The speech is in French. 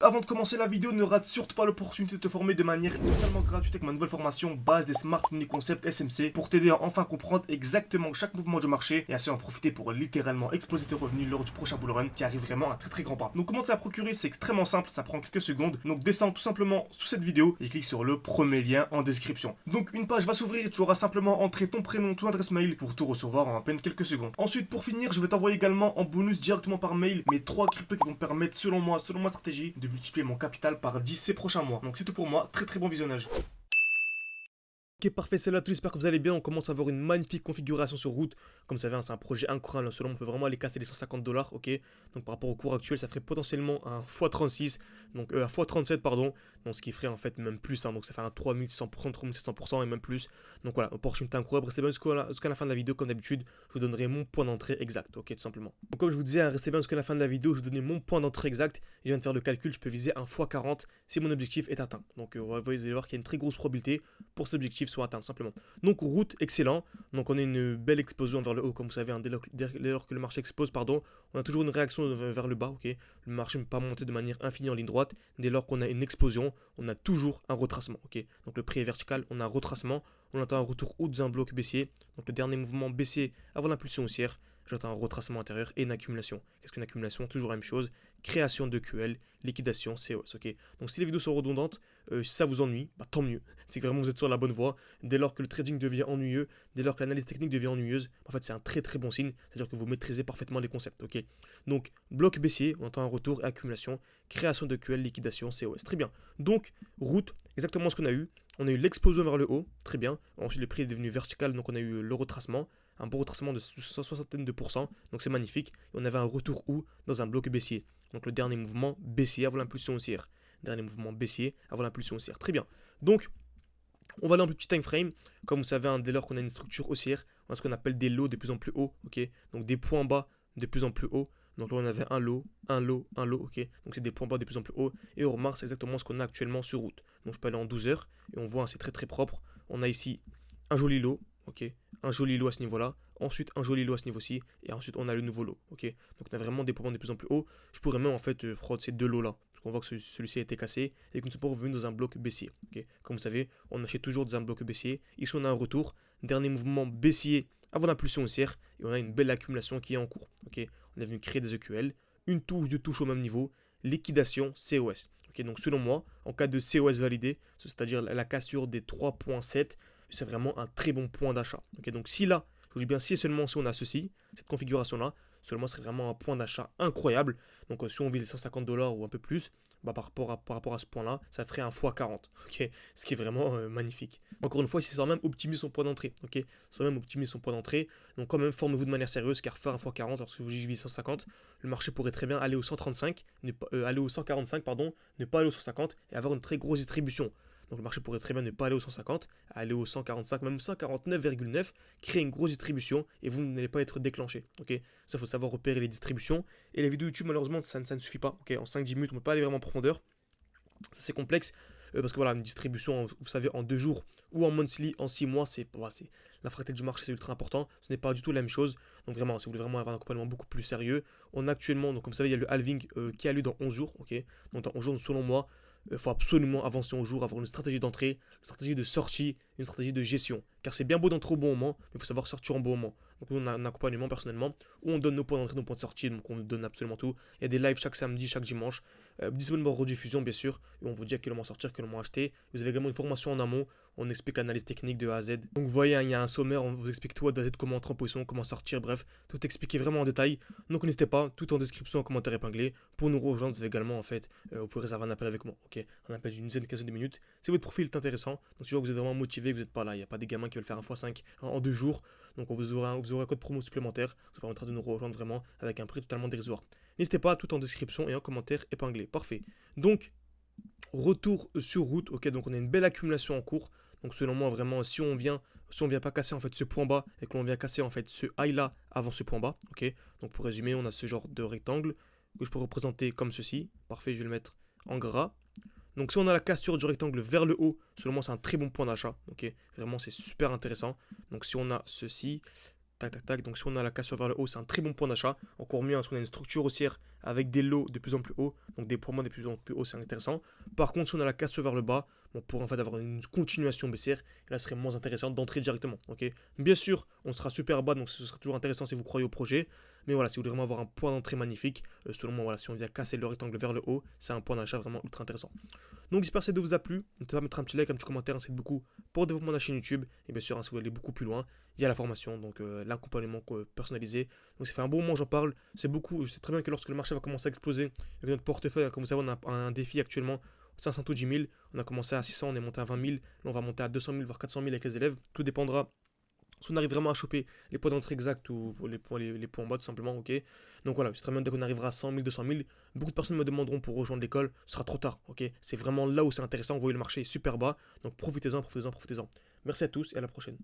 avant de commencer la vidéo, ne rate surtout pas l'opportunité de te former de manière totalement gratuite avec ma nouvelle formation base des Smart Money Concept SMC pour t'aider à enfin comprendre exactement chaque mouvement du marché et ainsi en profiter pour littéralement exploser tes revenus lors du prochain bull run qui arrive vraiment à très grand pas. Donc comment te la procurer, c'est extrêmement simple, ça prend quelques secondes. Donc descends tout simplement sous cette vidéo et clique sur le premier lien en description. Donc une page va s'ouvrir et tu auras simplement entré ton prénom, ton adresse mail pour tout recevoir en à peine quelques secondes. Ensuite, pour finir, je vais t'envoyer également en bonus directement par mail mes 3 cryptos qui vont me permettre selon moi, selon ma stratégie, de multiplier mon capital par 10 ces prochains mois. Donc c'est tout pour moi, très bon visionnage. Ok, parfait, salut à tous, j'espère que vous allez bien. On commence à avoir une magnifique configuration sur route. Comme vous savez, c'est un projet incroyable. Selon on peut vraiment aller casser les 150 $. Ok, donc par rapport au cours actuel, ça ferait potentiellement un x36, donc un x37, pardon. Donc ce qui ferait en fait même plus. Donc ça fait un 3600%, 3700% et même plus. Donc voilà, opportunité incroyable. Restez bien jusqu'à la fin de la vidéo, comme d'habitude. Je vous donnerai mon point d'entrée exact. Ok, tout simplement. Donc comme je vous disais, restez bien jusqu'à la fin de la vidéo. Je vous donnerai mon point d'entrée exact. Je viens de faire le calcul. Je peux viser un x40 si mon objectif est atteint. Donc vous allez voir qu'il y a une très grosse probabilité pour cet objectif soit atteint simplement. Donc route, excellent. Donc on a une belle explosion vers le haut, comme vous savez, dès lors que le marché explose, pardon, on a toujours une réaction vers le bas, ok. Le marché ne peut pas monter de manière infinie en ligne droite. Dès lors qu'on a une explosion, on a toujours un retracement, ok. Donc le prix est vertical, on a un retracement, on attend un retour haut dans un bloc baissier. Donc le dernier mouvement baissier avant l'impulsion haussière. J'attends un retracement intérieur et une accumulation. Qu'est-ce qu'une accumulation? Toujours la même chose. Création de QL, liquidation, COS. Ok. Donc si les vidéos sont redondantes, si ça vous ennuie, bah, tant mieux. C'est que vraiment vous êtes sur la bonne voie. Dès lors que le trading devient ennuyeux, dès lors que l'analyse technique devient ennuyeuse, en fait c'est un très bon signe. C'est-à-dire que vous maîtrisez parfaitement les concepts. Ok. Donc bloc baissier, on entend un retour et accumulation. Création de QL, liquidation, COS. Très bien. Donc route, exactement ce qu'on a eu. On a eu l'explosion vers le haut, très bien. Ensuite le prix est devenu vertical, donc on a eu le retracement. Un bon retracement de 162%, donc c'est magnifique. Et on avait un retour où dans un bloc baissier. Donc le dernier mouvement baissier avant l'impulsion haussière. Dernier mouvement baissier avant l'impulsion haussière. Très bien. Donc, on va aller en plus petit time frame. Comme vous savez, dès lors qu'on a une structure haussière, on a ce qu'on appelle des lots de plus en plus hauts. Ok. Donc des points bas de plus en plus hauts. Donc là, on avait un lot, un lot, un lot. Ok. Donc c'est des points bas de plus en plus hauts. Et on remarque, c'est exactement ce qu'on a actuellement sur route. Donc je peux aller en 12 heures et on voit, c'est très propre. On a ici un joli lot. Ok. Un joli lot à ce niveau-là. Ensuite, un joli lot à ce niveau-ci. Et ensuite, on a le nouveau lot. Ok. Donc on a vraiment des points bas de plus en plus hauts. Je pourrais même en fait prendre ces deux lots-là. On voit que celui-ci a été cassé et que nous ne sommes pas revenus dans un bloc baissier. Okay. Comme vous savez, on achète toujours dans un bloc baissier. Ici, on a un retour. Dernier mouvement baissier avant l'impulsion haussière. Et on a une belle accumulation qui est en cours. Okay. On est venu créer des EQL. Une touche, deux touches au même niveau. Liquidation COS. Okay. Donc selon moi, en cas de COS validé, c'est-à-dire la cassure des 3.7, c'est vraiment un très bon point d'achat. Okay. Donc si là, je vous dis bien si et seulement si on a ceci, cette configuration-là, seulement ce serait vraiment un point d'achat incroyable. Donc si on vise les 150 $ ou un peu plus, bah, par rapport à ce point-là, ça ferait un x40. Okay, ce qui est vraiment magnifique. Encore une fois, ici, sans même optimiser son point d'entrée. Okay, sans même optimiser son point d'entrée. Donc quand même, formez-vous de manière sérieuse, car faire un x40, lorsque vous vise 150, le marché pourrait très bien aller au 135, aller au 145, pardon, ne pas aller au 150 et avoir une très grosse distribution. Donc le marché pourrait très bien ne pas aller au 150, aller au 145, même 149,9, créer une grosse distribution et vous n'allez pas être déclenché. Okay, ça, il faut savoir repérer les distributions. Et les vidéos YouTube, malheureusement, ça ne suffit pas. Okay, en 5-10 minutes, on ne peut pas aller vraiment en profondeur. C'est complexe parce que voilà, une distribution, vous savez, en 2 jours ou en monthly, en 6 mois, c'est la fractalité du marché, c'est ultra important. Ce n'est pas du tout la même chose. Donc vraiment, si vous voulez vraiment avoir un accompagnement beaucoup plus sérieux, on a actuellement, donc comme vous savez, il y a le halving qui a lieu dans 11 jours. Okay, donc dans 11 jours, selon moi, il faut absolument avancer en jour, avoir une stratégie d'entrée, une stratégie de sortie, une stratégie de gestion. Car c'est bien beau d'entrer au bon moment, mais il faut savoir sortir en bon moment. Donc nous, on a un accompagnement personnellement où on donne nos points d'entrée, nos points de sortie, donc on donne absolument tout. Il y a des lives chaque samedi, chaque dimanche, disponibles en rediffusion bien sûr, et on vous dit à quel moment sortir, quel moment acheter. Vous avez également une formation en amont, on explique l'analyse technique de A à Z. Donc vous voyez, il y a un sommaire, on vous explique tout à Z, comment entrer en position, comment sortir, bref, tout expliqué vraiment en détail. Donc n'hésitez pas, tout en description, en commentaire épinglé. Pour nous rejoindre, vous avez également en fait, vous pouvez réserver un appel avec moi. Okay, un appel d'une quinzaine de minutes. Si votre profil est intéressant, donc si vous êtes vraiment motivé, vous n'êtes pas là, il n'y a pas des gamins qui veulent faire un x5 en 2 jours. Donc vous aurez un code promo supplémentaire, ça vous permettra de nous rejoindre vraiment avec un prix totalement dérisoire. N'hésitez pas, tout en description et en commentaire épinglé. Parfait. Donc, retour sur route. Ok, donc on a une belle accumulation en cours. Donc selon moi, vraiment, si on vient pas casser en fait ce point bas et que l'on vient casser en fait ce high là avant ce point bas. Ok, donc pour résumer, on a ce genre de rectangle que je peux représenter comme ceci. Parfait, je vais le mettre en gras. Donc si on a la cassure du rectangle vers le haut, selon moi c'est un très bon point d'achat. Ok, vraiment c'est super intéressant. Donc si on a ceci, Tac, tac, tac. Donc si on a la cassure vers le haut, c'est un très bon point d'achat. Encore mieux, hein, si on a une structure haussière avec des lots de plus en plus hauts, donc des points de plus en plus hauts, c'est intéressant. Par contre, si on a la cassure vers le bas, on pourrait en fait avoir une continuation baissière. Et là, ce serait moins intéressant d'entrer directement. Ok. Bien sûr, on sera super bas, donc ce sera toujours intéressant si vous croyez au projet. Mais voilà, si vous voulez vraiment avoir un point d'entrée magnifique, selon moi, voilà, si on vient casser le rectangle vers le haut, c'est un point d'achat vraiment ultra intéressant. Donc j'espère que cette vidéo vous a plu. N'hésitez pas à mettre un petit like, un petit commentaire, ça aide beaucoup pour le développement de la chaîne YouTube. Et bien sûr, hein, si vous voulez aller beaucoup plus loin, il y a la formation, donc l'accompagnement personnalisé. Donc ça fait un bon moment, j'en parle. C'est beaucoup, je sais très bien que lorsque le marché va commencer à exploser, avec notre portefeuille, comme vous savez, on a un défi actuellement. 510 000, on a commencé à 600, on est monté à 20 000, là on va monter à 200 000, voire 400 000 avec les élèves. Tout dépendra si on arrive vraiment à choper les points d'entrée exacts ou les points en bas tout simplement, ok. Donc voilà, c'est très bien dès qu'on arrivera à 100 000, 200 000, beaucoup de personnes me demanderont pour rejoindre l'école, ce sera trop tard, ok. C'est vraiment là où c'est intéressant, vous voyez le marché est super bas, donc profitez-en, profitez-en, profitez-en. Merci à tous et à la prochaine.